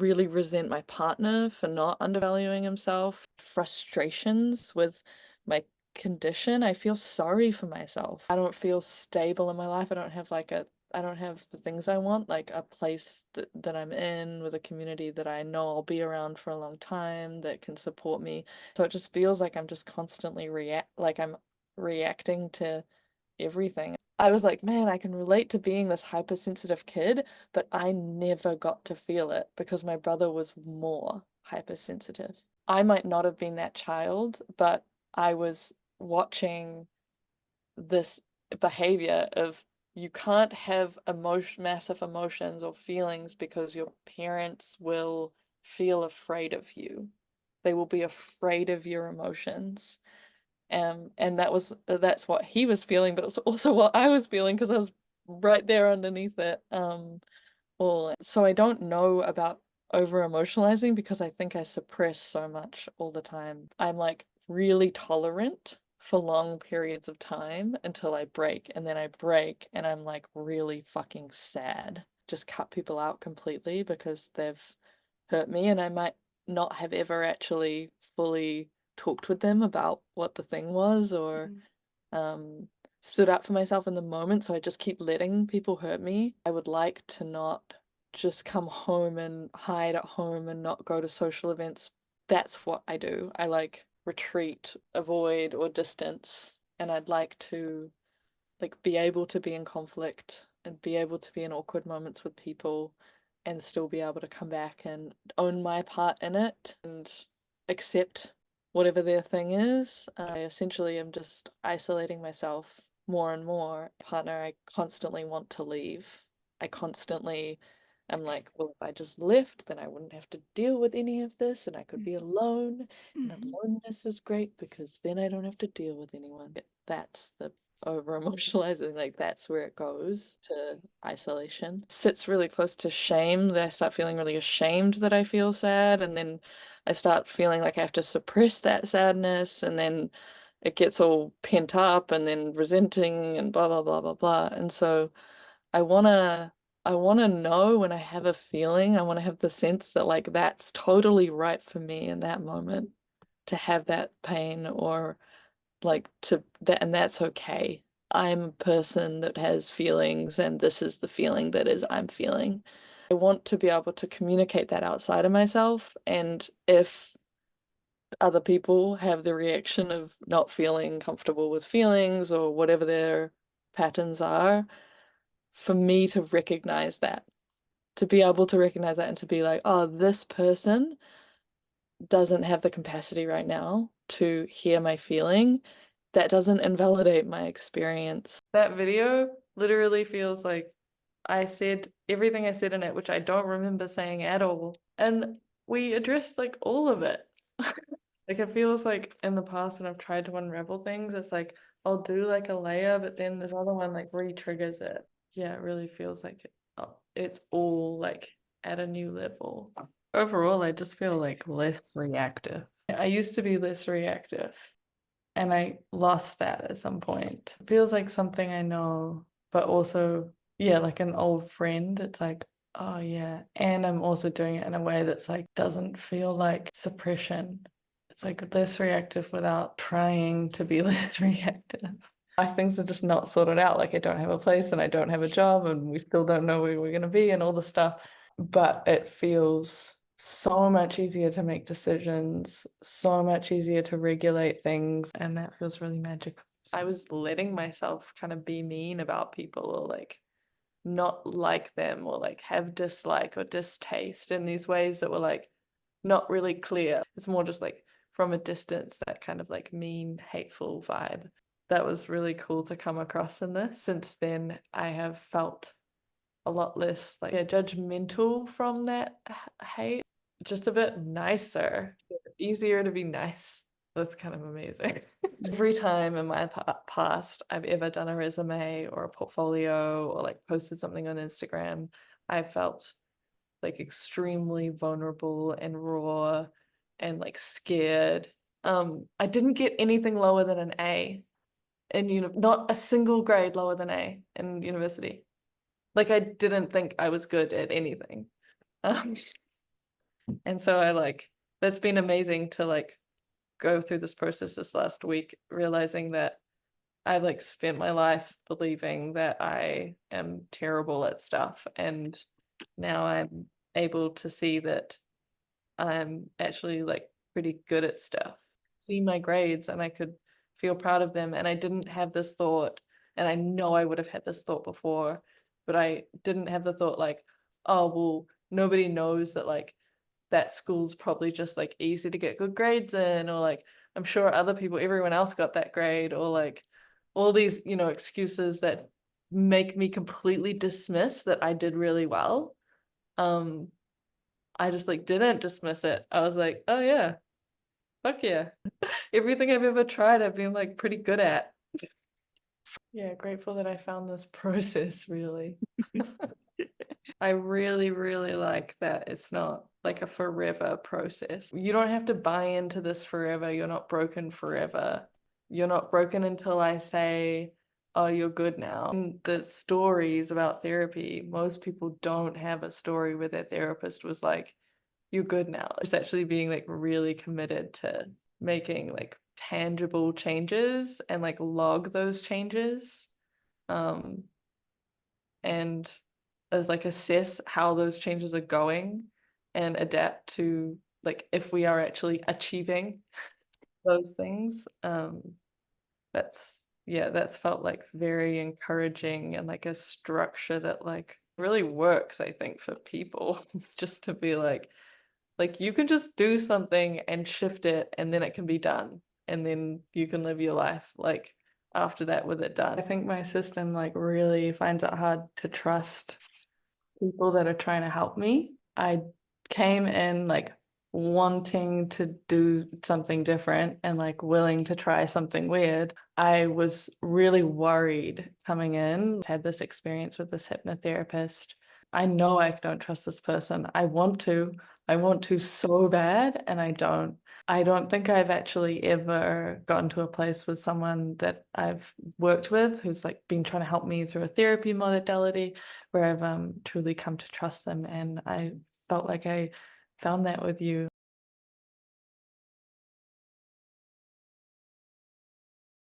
really resent my partner for not undervaluing himself, frustrations with my condition. I feel sorry for myself. I don't feel stable in my life. I don't have the things I want, like a place that I'm in with a community that I know I'll be around for a long time that can support me. So it just feels like I'm just constantly I'm reacting to everything. I was like, man, I can relate to being this hypersensitive kid, but I never got to feel it because my brother was more hypersensitive. I might not have been that child, but I was watching this behavior of you can't have massive emotions or feelings because your parents will feel afraid of you. They will be afraid of your emotions. And that's what he was feeling, but it was also what I was feeling because I was right there underneath it. All so I don't know about over emotionalizing because I think I suppress so much all the time. I'm like really tolerant for long periods of time until I break, and then I break and I'm like really fucking sad. Just cut people out completely because they've hurt me, and I might not have ever actually fully talked with them about what the thing was or um stood up for myself in the moment, so I just keep letting people hurt me. I would like to not just come home and hide at home and not go to social events. That's what I do. I like retreat, avoid, or distance, and I'd like to like be able to be in conflict and be able to be in awkward moments with people and still be able to come back and own my part in it and accept whatever their thing is. I essentially am just isolating myself more and more. Partner, I constantly want to leave. I constantly am like, well, if I just left, then I wouldn't have to deal with any of this and I could be alone. And Mm-hmm. aloneness is great because then I don't have to deal with anyone. That's the over emotionalizing, like that's where it goes to isolation. Sits really close to shame, that I start feeling really ashamed that I feel sad, and then I start feeling like I have to suppress that sadness, and then it gets all pent up, and then resenting and blah blah blah blah blah. And so I wanna I wanna know when I have a feeling, I wanna have the sense that like that's totally right for me in that moment to have that pain or like to that, and that's okay. I'm a person that has feelings, and this is the feeling that is I'm feeling. I want to be able to communicate that outside of myself, and if other people have the reaction of not feeling comfortable with feelings or whatever their patterns are, for me to recognize that, to be able to recognize that and to be like, oh, this person doesn't have the capacity right now to hear my feeling, that doesn't invalidate my experience. That video literally feels like I said everything I said in it, which I don't remember saying at all. And we addressed like all of it. Like it feels like in the past when I've tried to unravel things, it's like I'll do like a layer, but then this other one like re-triggers it. Yeah, it really feels like it's all like at a new level. Overall, I just feel like less reactive. I used to be less reactive and I lost that at some point. It feels like something I know, but also, yeah, like an old friend. It's like, oh yeah. And I'm also doing it in a way that's like doesn't feel like suppression. It's like less reactive without trying to be less reactive. Like things are just not sorted out. Like I don't have a place and I don't have a job and we still don't know where we're gonna be and all the stuff. But it feels so much easier to make decisions, so much easier to regulate things, and that feels really magical. I was letting myself kind of be mean about people or like not like them or like have dislike or distaste in these ways that were like not really clear. It's more just like from a distance, that kind of like mean, hateful vibe. That was really cool to come across in this. Since then, I have felt a lot less like yeah, judgmental from that hate, just a bit nicer, easier to be nice. That's kind of amazing. Every time in my past I've ever done a resume or a portfolio or like posted something on Instagram, I felt like extremely vulnerable and raw and like scared. I didn't get anything lower than an A in not a single grade lower than A in university. Like I didn't think I was good at anything. Um, And so that's been amazing to like go through this process this last week, realizing that I like spent my life believing that I am terrible at stuff. And now I'm able to see that I'm actually like pretty good at stuff. See my grades and I could feel proud of them. And I didn't have this thought, and I know I would have had this thought before, but I didn't have the thought like, oh, well, nobody knows that like that school's probably just like easy to get good grades in, or like I'm sure other people, everyone else got that grade, or like all these, excuses that make me completely dismiss that I did really well. Um, I just like didn't dismiss it. I was like, oh yeah, fuck yeah. Everything I've ever tried, I've been like pretty good at. Yeah, grateful that I found this process really. I really, really like that it's not like a forever process. You don't have to buy into this forever. You're not broken forever. You're not broken until I say, oh, you're good now. In the stories about therapy, most people don't have a story where their therapist was like, you're good now. It's actually being like really committed to making like tangible changes and like log those changes. Um, and like assess how those changes are going and adapt to like if we are actually achieving those things. That's felt like very encouraging and like a structure that like really works, I think, for people. Just to be like you can just do something and shift it and then it can be done and then you can live your life like after that with it done. I think my system like really finds it hard to trust people that are trying to help me. I came in like wanting to do something different and like willing to try something weird. I was really worried coming in, had this experience with this hypnotherapist. I know I don't trust this person. I want to so bad, and I don't. I don't think I've actually ever gotten to a place with someone that I've worked with who's like been trying to help me through a therapy modality where I've truly come to trust them. And I felt like I found that with you.